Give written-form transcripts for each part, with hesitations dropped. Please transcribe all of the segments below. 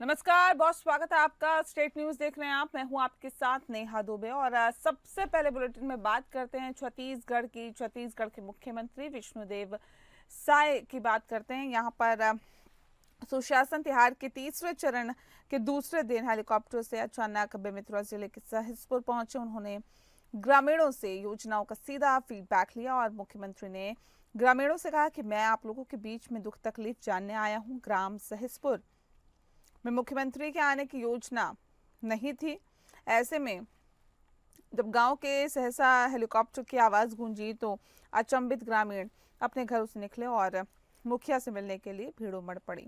नमस्कार, बहुत स्वागत है आपका। स्टेट न्यूज देख रहे हैं आप। मैं हूं आपके साथ नेहा दुबे और सबसे पहले बुलेटिन में बात करते हैं छत्तीसगढ़ के मुख्यमंत्री विष्णुदेव साय की बात करते हैं। यहां पर सुशासन तिहार के तीसरे चरण के दूसरे दिन हेलीकॉप्टर से अचानक बेमेतरा जिले के सहसपुर पहुंचे। उन्होंने ग्रामीणों से योजनाओं का सीधा फीडबैक लिया और मुख्यमंत्री ने ग्रामीणों से कहा कि मैं आप लोगों के बीच में दुख तकलीफ जानने आया हूं। ग्राम सहसपुर में मुख्यमंत्री के आने की योजना नहीं थी। ऐसे में जब गांव के सहसा हेलीकॉप्टर की आवाज गूंजी तो अचंभित ग्रामीण अपने घरों से निकले और मुखिया से मिलने के लिए भीड़ उमड़ पड़ी।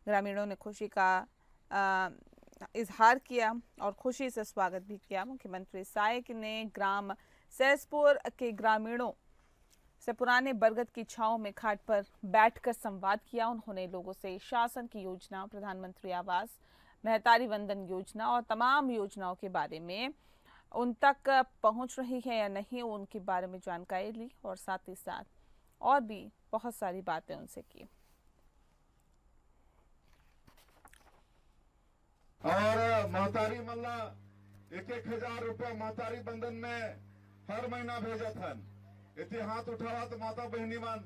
ग्रामीणों ने खुशी का इजहार किया और खुशी से स्वागत भी किया। मुख्यमंत्री साय ने ग्राम सहसपुर के ग्रामीणों से पुराने बरगद की छांव में खाट पर बैठकर संवाद किया। उन्होंने लोगों से शासन की योजना, प्रधानमंत्री आवास, महतारी वंदन योजना और तमाम योजनाओं के बारे में उन तक पहुंच रही है या नहीं उनके बारे में जानकारी ली और साथ ही साथ और भी बहुत सारी बातें उनसे की। और महतारी मल्ला 1,000 रुपया महतारी बंधन में हर महीना भेजा था। इतने हाथ उठावा तो माता बहनी मन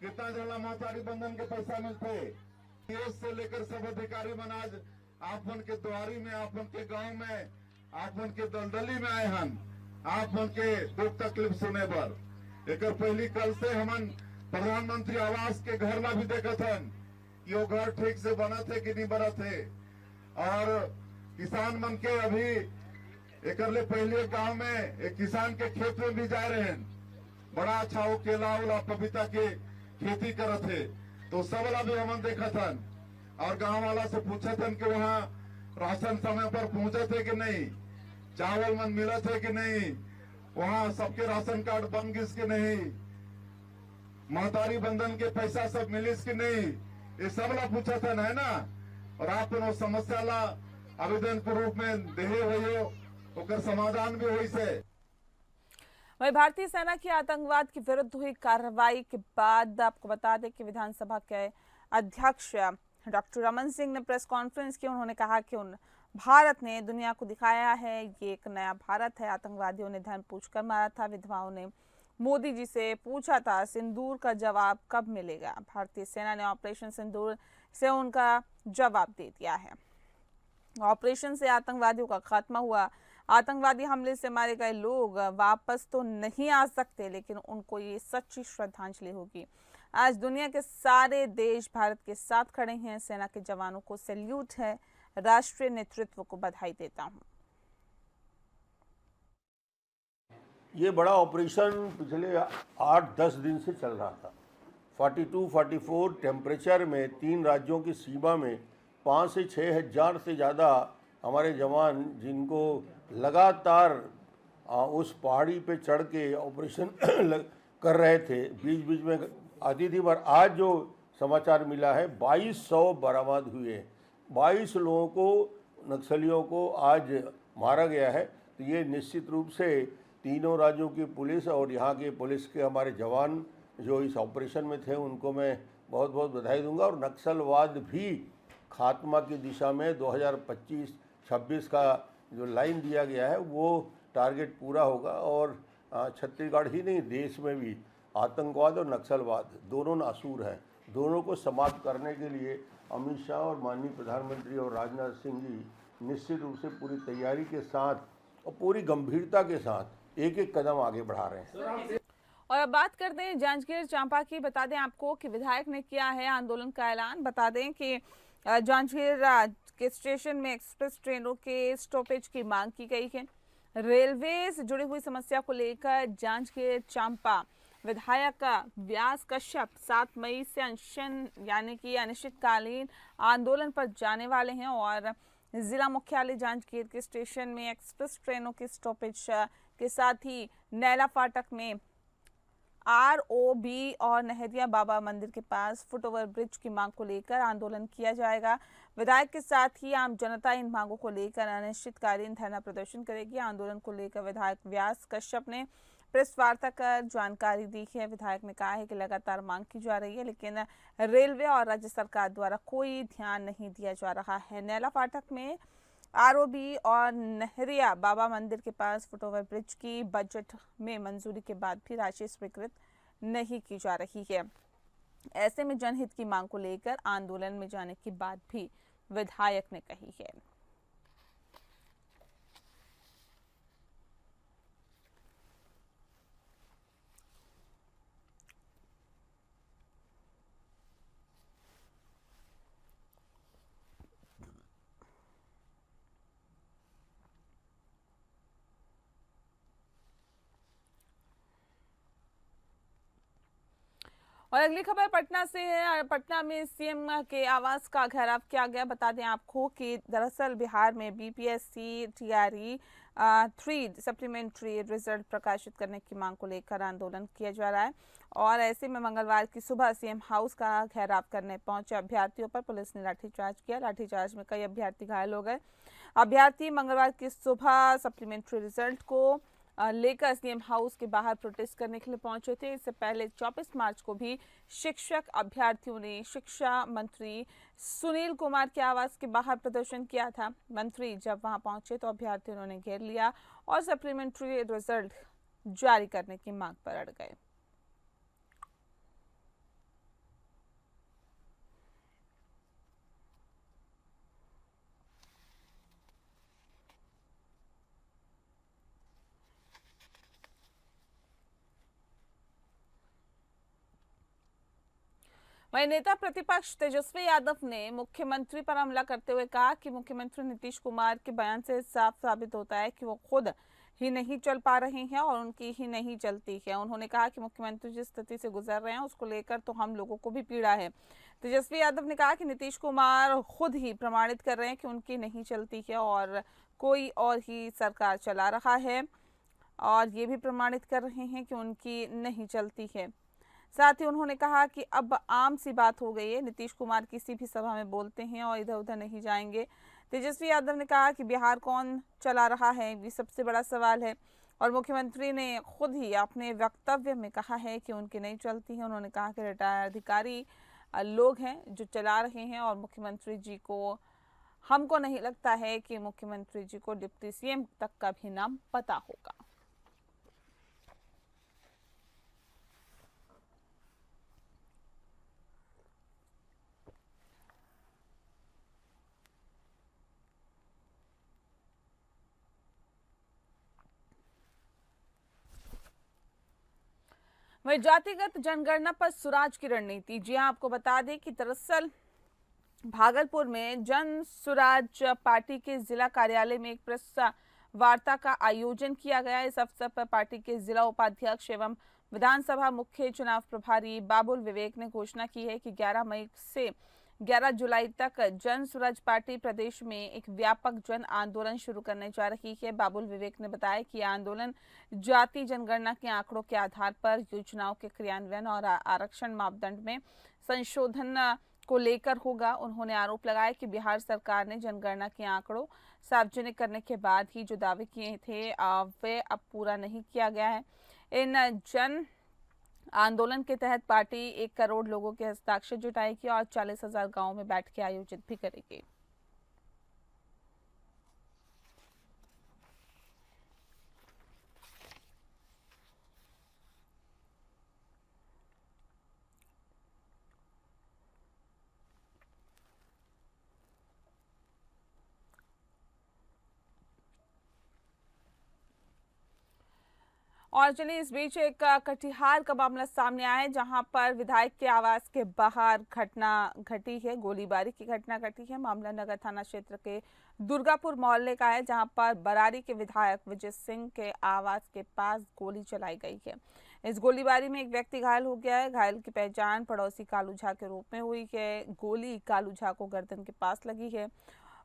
कितना जला महतारी बंधन के पैसा मिलते। से लेकर सब अधिकारी मन आज आप मन के द्वारी में, आप मन के गांव में, आप मन के दलदली में आए हन, आप मन के दुख तकलीफ सुने बर। एक पहली कल से हमन प्रधानमंत्री आवास के घर ला भी देखत हन कि वो घर ठीक से बना थे कि नहीं बना थे। और किसान मन के अभी एक पहले गांव में एक किसान के खेत में भी जा रहे हैं। बड़ा अच्छा वो केला उला पपीता के खेती करत है तो सब वाला भी हमन देखा था। और गांव वाला से पूछा था कि वहाँ राशन समय पर पहुंचे थे कि नहीं, चावल मन मिला थे कि नहीं, वहाँ सबके राशन कार्ड बन गई कि नहीं, महतारी बंधन के पैसा सब मिलिस कि नहीं, ये सब ला पूछा था है ना। और आप वो समस्या ला आवेदन के रूप में देहे हो ओकर समाधान भी हुई से। वही भारतीय सेना की आतंकवाद के विरुद्ध हुई कार्रवाई के बाद आपको बता दें कि विधानसभा के अध्यक्ष डॉक्टर रमन सिंह ने प्रेस कॉन्फ्रेंस की। उन्होंने कहा कि भारत ने दुनिया को दिखाया है ये एक नया भारत है। आतंकवादियों ने धर्म पूछकर मारा था। विधवाओं ने मोदी जी से पूछा था सिंदूर का जवाब कब मिलेगा। भारतीय सेना ने ऑपरेशन सिंदूर से उनका जवाब दे दिया है। ऑपरेशन से आतंकवादियों का खात्मा हुआ। आतंकवादी हमले से मारे गए लोग वापस तो नहीं आ सकते, लेकिन उनको ये सच्ची श्रद्धांजलि होगी। आज दुनिया के सारे देश भारत के साथ खड़े हैं। सेना के जवानों को सैल्यूट है। राष्ट्रीय नेतृत्व को बधाई देता हूं। ये बड़ा ऑपरेशन पिछले 8-10 दिन से चल रहा था। 42-44 टेम्परेचर में 3 राज्यों की सीमा में 5 से 6 हज़ार से ज़्यादा हमारे जवान जिनको लगातार उस पहाड़ी पे चढ़ के ऑपरेशन कर रहे थे, बीच बीच में आती थी। पर आज जो समाचार मिला है 2200 बरामद हुए। 22 लोगों को, नक्सलियों को आज मारा गया है। तो ये निश्चित रूप से तीनों राज्यों की पुलिस और यहाँ के पुलिस के हमारे जवान जो इस ऑपरेशन में थे उनको मैं बहुत बहुत बधाई दूंगा। और नक्सलवाद भी खात्मा की दिशा में 2025-26 का जो लाइन दिया गया है वो टारगेट पूरा होगा। और छत्तीसगढ़ ही नहीं, देश में भी आतंकवाद और नक्सलवाद दोनों नासूर हैं। दोनों को समाप्त करने के लिए अमित शाह और माननीय प्रधानमंत्री और राजनाथ सिंह जी निश्चित रूप से पूरी तैयारी के साथ और पूरी गंभीरता के साथ एक एक कदम आगे बढ़ा रहे हैं। और अब बात करते हैं जांजगीर चांपा की। बता दें आपको कि विधायक ने किया है आंदोलन का ऐलान। बता दें कि जांजगीर के स्टेशन में एक्सप्रेस ट्रेनों के स्टॉपेज की मांग की गई है। रेलवे से जुड़ी हुई समस्या को लेकर जांजगीर चांपा विधायक व्यास कश्यप 7 मई से अनशन यानी कि अनिश्चितकालीन आंदोलन पर जाने वाले हैं और जिला मुख्यालय जांजगीर के स्टेशन में एक्सप्रेस ट्रेनों के स्टॉपेज के साथ ही नैला फाटक में ROB और नहरिया बाबा मंदिर के पास फुटओवर ब्रिज की मांग को लेकर आंदोलन किया जाएगा। विधायक के साथ ही आम जनता इन मांगों को लेकर अनिश्चितकालीन धरना प्रदर्शन करेगी। आंदोलन को लेकर विधायक व्यास कश्यप ने प्रेस वार्ता कर जानकारी दी है। विधायक ने कहा है कि लगातार मांग की जा रही है, लेकिन रेलवे और राज्य सरकार द्वारा कोई ध्यान नहीं दिया जा रहा है। नैला फाटक में आरओबी और नहरिया बाबा मंदिर के पास फुटओवर ब्रिज की बजट में मंजूरी के बाद भी राशि स्वीकृत नहीं की जा रही है। ऐसे में जनहित की मांग को लेकर आंदोलन में जाने की बात भी विधायक ने कही है। और अगली खबर पटना से है। पटना में सीएम के आवास का घेराव किया गया। बता दें आपको कि दरअसल बिहार में बीपीएससी टीआरई 3 सप्लीमेंट्री रिजल्ट प्रकाशित करने की मांग को लेकर आंदोलन किया जा रहा है और ऐसे में मंगलवार की सुबह सीएम हाउस का घेराव करने पहुंचे अभ्यर्थियों पर पुलिस ने लाठीचार्ज किया। लाठीचार्ज में कई अभ्यर्थी घायल हो गए। अभ्यर्थी मंगलवार की सुबह सप्लीमेंट्री रिजल्ट को लेकर सीएम हाउस के बाहर प्रोटेस्ट करने के लिए पहुंचे थे। इससे पहले 24 मार्च को भी शिक्षक अभ्यर्थियों ने शिक्षा मंत्री सुनील कुमार के आवास के बाहर प्रदर्शन किया था। मंत्री जब वहां पहुंचे तो अभ्यर्थियों ने घेर लिया और सप्लीमेंट्री रिजल्ट जारी करने की मांग पर अड़ गए। वहीं नेता प्रतिपक्ष तेजस्वी यादव ने मुख्यमंत्री पर हमला करते हुए कहा कि मुख्यमंत्री नीतीश कुमार के बयान से साफ साबित होता है कि वो खुद ही नहीं चल पा रहे हैं और उनकी ही नहीं चलती है। उन्होंने कहा कि मुख्यमंत्री जिस स्थिति से गुजर रहे हैं उसको लेकर तो हम लोगों को भी पीड़ा है। तेजस्वी यादव ने कहा कि नीतीश कुमार खुद ही प्रमाणित कर रहे हैं कि उनकी नहीं चलती है और कोई और ही सरकार चला रहा है और ये भी प्रमाणित कर रहे हैं कि उनकी नहीं चलती है। साथ ही उन्होंने कहा कि अब आम सी बात हो गई है, नीतीश कुमार किसी भी सभा में बोलते हैं और इधर उधर नहीं जाएंगे। तेजस्वी यादव ने कहा कि बिहार कौन चला रहा है, ये सबसे बड़ा सवाल है और मुख्यमंत्री ने खुद ही अपने वक्तव्य में कहा है कि उनकी नहीं चलती है। उन्होंने कहा कि रिटायर्ड अधिकारी लोग हैं जो चला रहे हैं और मुख्यमंत्री जी को, हमको नहीं लगता है कि मुख्यमंत्री जी को डिप्टी सीएम तक का भी नाम पता होगा। वही जातिगत जनगणना पर सुराज की रणनीति। जी हां, आपको बता दें कि दरअसल भागलपुर में जन सुराज पार्टी के जिला कार्यालय में एक प्रेस वार्ता का आयोजन किया गया। इस अवसर पर पार्टी के जिला उपाध्यक्ष एवं विधानसभा मुख्य चुनाव प्रभारी बाबुल विवेक ने घोषणा की है कि 11 मई से 11 जुलाई तक जन सुराज पार्टी प्रदेश में एक व्यापक जन आंदोलन शुरू करने जा रही है। बाबुल विवेक ने बताया कि आंदोलन जाति जनगणना के आंकड़ों के आधार पर योजनाओं के क्रियान्वयन और आरक्षण मापदंड में संशोधन को लेकर होगा। उन्होंने आरोप लगाया कि बिहार सरकार ने जनगणना के आंकड़ों सार्वजनिक करने के बाद ही जो दावे किए थे वे अब पूरा नहीं किया गया है। इन जन आंदोलन के तहत पार्टी 1 करोड़ लोगों के हस्ताक्षर जुटाएगी और 40,000 गांवों में बैठकें आयोजित भी करेगी। और चलिए इस बीच एक कटिहार का मामला सामने आया है, जहां पर विधायक के आवास के बाहर घटना घटी है, गोलीबारी की घटना घटी है। मामला नगर थाना क्षेत्र के दुर्गापुर मोहल्ले का है, जहां पर बरारी के विधायक विजय सिंह के आवास के पास गोली चलाई गई है। इस गोलीबारी में एक व्यक्ति घायल हो गया है। घायल की पहचान पड़ोसी कालू झा के रूप में हुई है। गोली कालू झा को गर्दन के पास लगी है।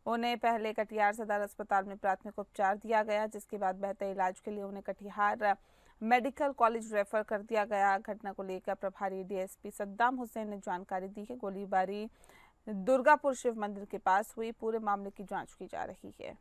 उन्हें पहले कटिहार सदर अस्पताल में प्राथमिक उपचार दिया गया, जिसके बाद बेहतर इलाज के लिए उन्हें कटिहार मेडिकल कॉलेज रेफर कर दिया गया। घटना को लेकर प्रभारी डीएसपी सद्दाम हुसैन ने जानकारी दी है। गोलीबारी दुर्गापुर शिव मंदिर के पास हुई। पूरे मामले की जांच की जा रही है।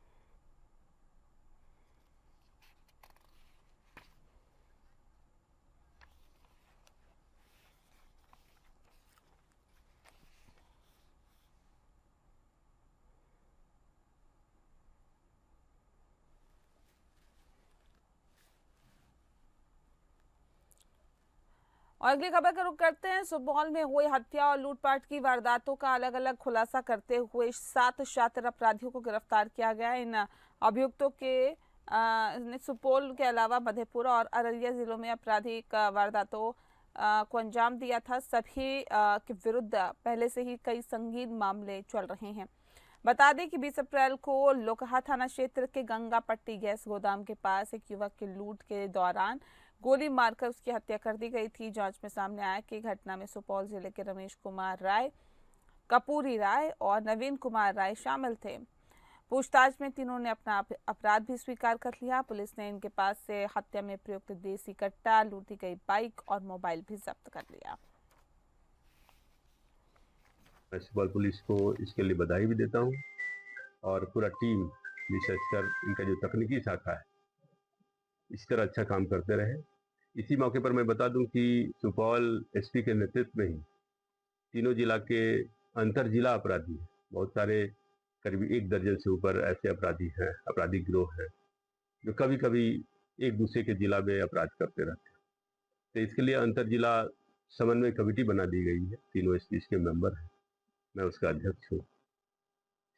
और अगली खबर का रुख करते हैं। सुपौल में हुई हत्या और लूटपाट की वारदातों का अलग अलग खुलासा करते हुए 7 शातिर अपराधियों को गिरफ्तार किया गया। इन अभियुक्तों के ने सुपौल के अलावा मधेपुरा और अररिया जिलों में आपराधिक वारदातों को अंजाम दिया था। सभी के विरुद्ध पहले से ही कई संगीन मामले चल रहे हैं। बता दें कि 20 अप्रैल को लोकहा थाना क्षेत्र के गंगा पट्टी गैस गोदाम के पास एक युवक के लूट के दौरान गोली मारकर उसकी हत्या कर दी गई थी। जांच में सामने आया कि घटना में सुपौल जिले के रमेश कुमार राय, कपूरी राय और नवीन कुमार राय शामिल थे। पूछताछ में तीनों ने अपना अपराध भी स्वीकार कर लिया। पुलिस ने इनके पास से हत्या में प्रयुक्त देसी कट्टा, लूटी गई बाइक और मोबाइल भी जब्त कर लिया। मैं सुपौल पुलिस को इसके लिए बधाई भी देता हूँ और पूरा टीम, विशेषकर इनका जो तकनीकी शाखा है, इस तरह अच्छा काम करते रहे। इसी मौके पर मैं बता दूं कि सुपौल एसपी के नेतृत्व में ही तीनों जिला के अंतर जिला अपराधी, बहुत सारे करीब 1 दर्जन से ऊपर ऐसे अपराधी हैं, आपराधिक गिरोह हैं, जो कभी कभी एक दूसरे के जिला में अपराध करते रहते हैं। तो इसके लिए अंतर जिला समन्वय कमेटी बना दी गई है। तीनों एसपी के मेंबर हैं, मैं उसका अध्यक्ष हूँ।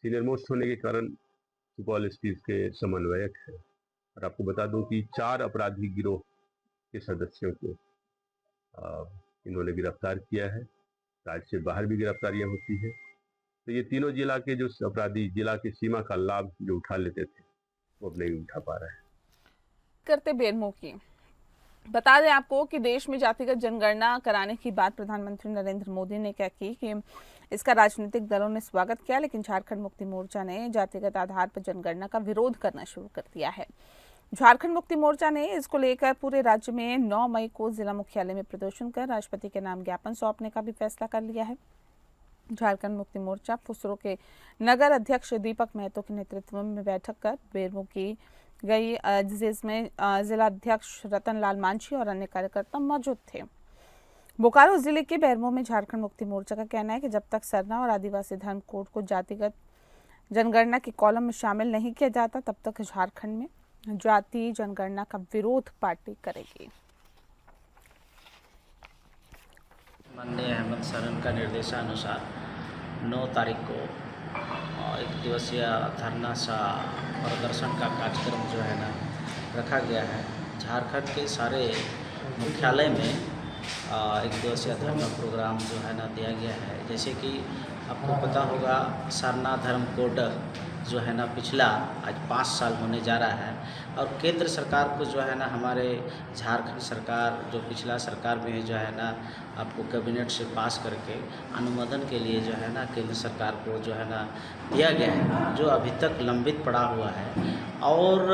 सीनियर मोस्ट होने के कारण सुपौल एसपी के समन्वयक हैं। और आपको बता दूं कि 4 अपराधी गिरोह के सदस्यों को इन्होंने गिरफ्तार किया है। राज्य से बाहर भी गिरफ्तारियां होती है। तो ये तीनों जिला के जो अपराधी जिला की सीमा का लाभ जो उठा लेते थे, वो अब नहीं उठा पा रहे हैं। करते बेरमो की बता दें आपको कि देश में जातिगत जनगणना कराने की बात प्रधानमंत्री नरेंद्र मोदी ने क्या की कि इसका राजनीतिक दलों ने स्वागत किया, लेकिन झारखंड मुक्ति मोर्चा ने जातिगत आधार पर जनगणना का विरोध करना शुरू कर दिया है। झारखंड मुक्ति मोर्चा ने इसको लेकर पूरे राज्य में 9 मई को जिला मुख्यालय में प्रदर्शन कर राष्ट्रपति के नाम ज्ञापन सौंपने का भी फैसला कर लिया है। झारखंड मुक्ति मोर्चा फुसरो के नगर अध्यक्ष दीपक महतो के नेतृत्व में बैठक कर बेरमो की गई, जिसमें जिला अध्यक्ष रतनलाल मांझी और अन्य कार्यकर्ता मौजूद थे। बोकारो जिले के बेरमो में झारखंड मुक्ति मोर्चा का कहना है कि जब तक सरना और आदिवासी धर्म कोड को जातिगत जनगणना के कॉलम में शामिल नहीं किया जाता, तब तक झारखंड में जाति जनगणना का विरोध पार्टी करेगी। माननीय हेमंत सोरेन का निर्देशानुसार 9 तारीख को 1 दिवसीय धरना सा प्रदर्शन का कार्यक्रम जो है ना रखा गया है। झारखंड के सारे मुख्यालय में 1 दिवसीय धरना प्रोग्राम जो है ना दिया गया है। जैसे कि आपको पता होगा, सरना धर्म कोड जो है ना पिछला आज 5 साल होने जा रहा है और केंद्र सरकार को जो है ना हमारे झारखंड सरकार जो पिछला सरकार में है जो है ना आपको कैबिनेट से पास करके अनुमोदन के लिए जो है ना केंद्र सरकार को जो है ना दिया गया है, जो अभी तक लंबित पड़ा हुआ है। और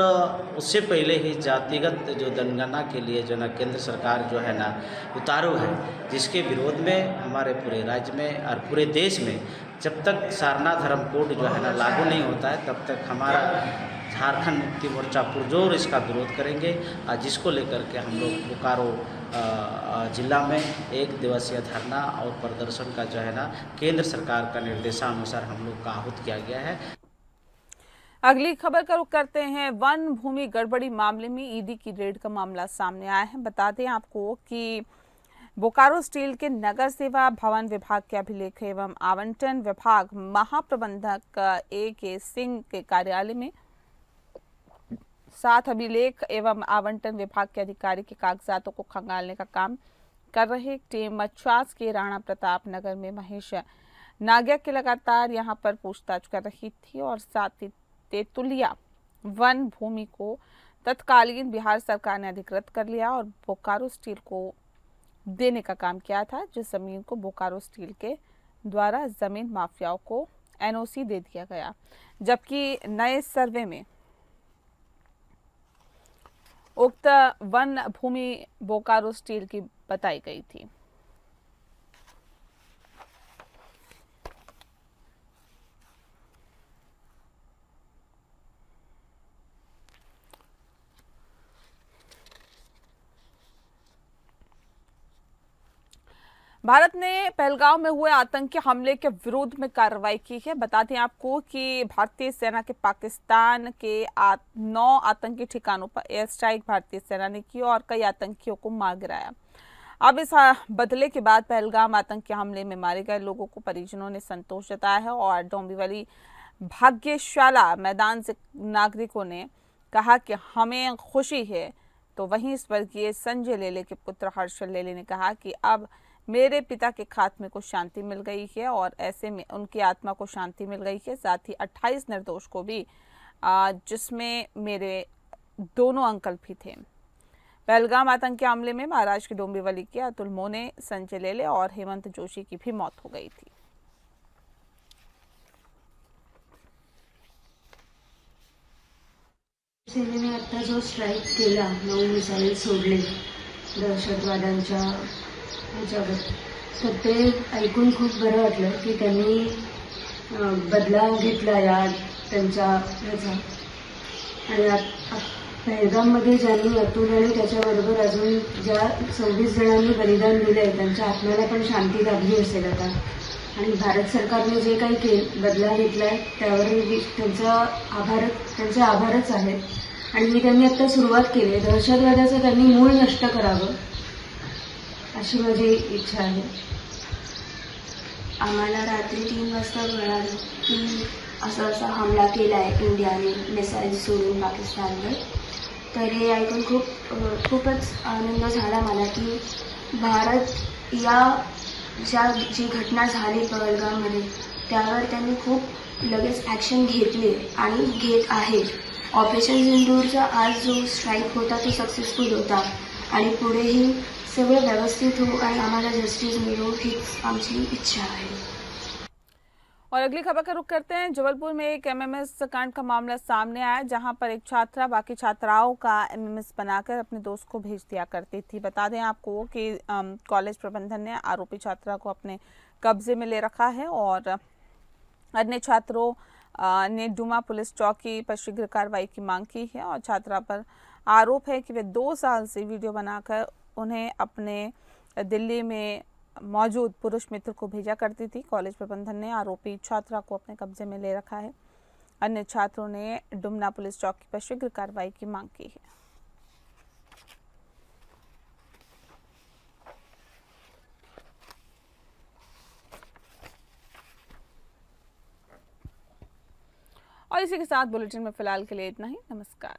उससे पहले ही जातिगत जो जनगणना के लिए जो ना केंद्र सरकार जो है ना उतारू है, जिसके विरोध में हमारे पूरे राज्य में और पूरे देश में जब तक सरना धर्म कोड जो है ना लागू नहीं होता है, तब तक हमारा झारखंड मुक्ति मोर्चा पुरजोर इसका विरोध करेंगे। जिसको लेकर के हम लोग बोकारो जिला में 1 दिवसीय धरना और प्रदर्शन का जो है ना केंद्र सरकार का निर्देशानुसार हम लोग का आहूत किया गया है। अगली खबर का रुख करते हैं। वन भूमि गड़बड़ी मामले में ईडी की रेड का मामला सामने आया है। बता दें आपको कि बोकारो स्टील के नगर सेवा भवन विभाग के अभिलेख एवं आवंटन विभाग महाप्रबंधक A.K. सिंह के कार्यालय में 7 अभिलेख एवं आवंटन विभाग के अधिकारी के कागजातों को खंगालने का काम कर रहे टीम 50 के राणा प्रताप नगर में महेश नाग्या के लगातार यहां पर पूछताछ कर रही थी और साथ ही तेतुलिया वन भूमि को तत्कालीन बिहार सरकार ने अधिकृत कर लिया और बोकारो स्टील को देने का काम किया था, जिस जमीन को बोकारो स्टील के द्वारा जमीन माफियाओं को एनओसी दे दिया गया, जबकि नए सर्वे में उक्त वन भूमि बोकारो स्टील की बताई गई थी। भारत ने पहलगांव में हुए आतंकी हमले के विरोध में कार्रवाई की है। बता दें आपको कि भारतीय सेना के पाकिस्तान के 9 आतंकी ठिकानों पर एयर स्ट्राइक भारतीय सेना ने की और कई आतंकियों को मार गिराया। अब इस बदले के बाद पहलगाम आतंकी हमले में मारे गए लोगों को परिजनों ने संतोष जताया है और डोंबिवली भाग्यशाला मैदान से नागरिकों ने कहा कि हमें खुशी है। तो वहीं स्वर्गीय संजय लेले के पुत्र हर्षल लेले ने कहा कि अब मेरे पिता के खात्मे को शांति मिल गई है और ऐसे में उनकी आत्मा को शांति मिल गई है। साथ ही 28 निर्दोष को भी, जिसमें मेरे दोनों अंकल भी थे। पहलगाम आतंकी हमले में महाराष्ट्र के डोंबिवली के अतुल मोने, संजय लेले और हेमंत जोशी की भी मौत हो गई थी। सेनेने आता जो स्ट्राईक केला, 9 मिसाईल सोडले दहशतवाद्यांच्या ह्याच्यावर, तर ते ऐकून खूप बरं वाटलं की त्यांनी बदला घेतला या त्यांच्या ह्याचा। आणि पहलगाममध्ये ज्यांनी अतुल आणि त्याच्याबरोबर अजून ज्या 26 जणांनी बलिदान दिले त्यांच्या आत्म्याला पण शांती लाभली असेल आता। आणि भारत सरकारने जे काही बदला घेतलाय त्यावर त्यांचे आभारच आहेत। आणि त्यांनी आता सुरुवात केली, दहशतवादाचं त्यांनी मूळ नष्ट करावं अशी माझी इच्छा आहे। आम्हाला रात्री 3 वाजता कळालं की असा हमला केला आहे इंडियाने मिसाईल सोडून पाकिस्तानवर। तर हे ऐकून खूपच आनंद झाला मला की भारत या जी घटना झाली पहलगाममध्ये त्यावर त्यांनी खूप लगेच ॲक्शन घेतली आणि घेत आहे। ऑपरेशन सिंदूरचा आज जो स्ट्राईक होता तो सक्सेसफुल होता आणि पुढेही सगळं व्यवस्थित हो आणि आम्हाला जस्टिस मिळो हीच आमची इच्छा आहे। और अगली खबर का रुख करते हैं। जबलपुर में एक एमएमएस कांड का मामला सामने आया, जहां पर एक छात्रा बाकी छात्राओं का एमएमएस बनाकर अपने दोस्त को भेज दिया करती थी। बता दें आपको कि कॉलेज प्रबंधन ने आरोपी छात्रा को अपने कब्जे में ले रखा है और अन्य छात्रों ने डुमा पुलिस चौकी पर शीघ्र कार्रवाई की मांग की है। और छात्रा पर आरोप है कि वे 2 साल से वीडियो बनाकर उन्हें अपने दिल्ली में मौजूद पुरुष मित्र को भेजा करती थी। कॉलेज प्रबंधन ने आरोपी छात्रा को अपने कब्जे में ले रखा है। अन्य छात्रों ने डुमना पुलिस चौकी पर शीघ्र कार्रवाई की मांग की है। और इसी के साथ बुलेटिन में फिलहाल के लिए इतना ही। नमस्कार।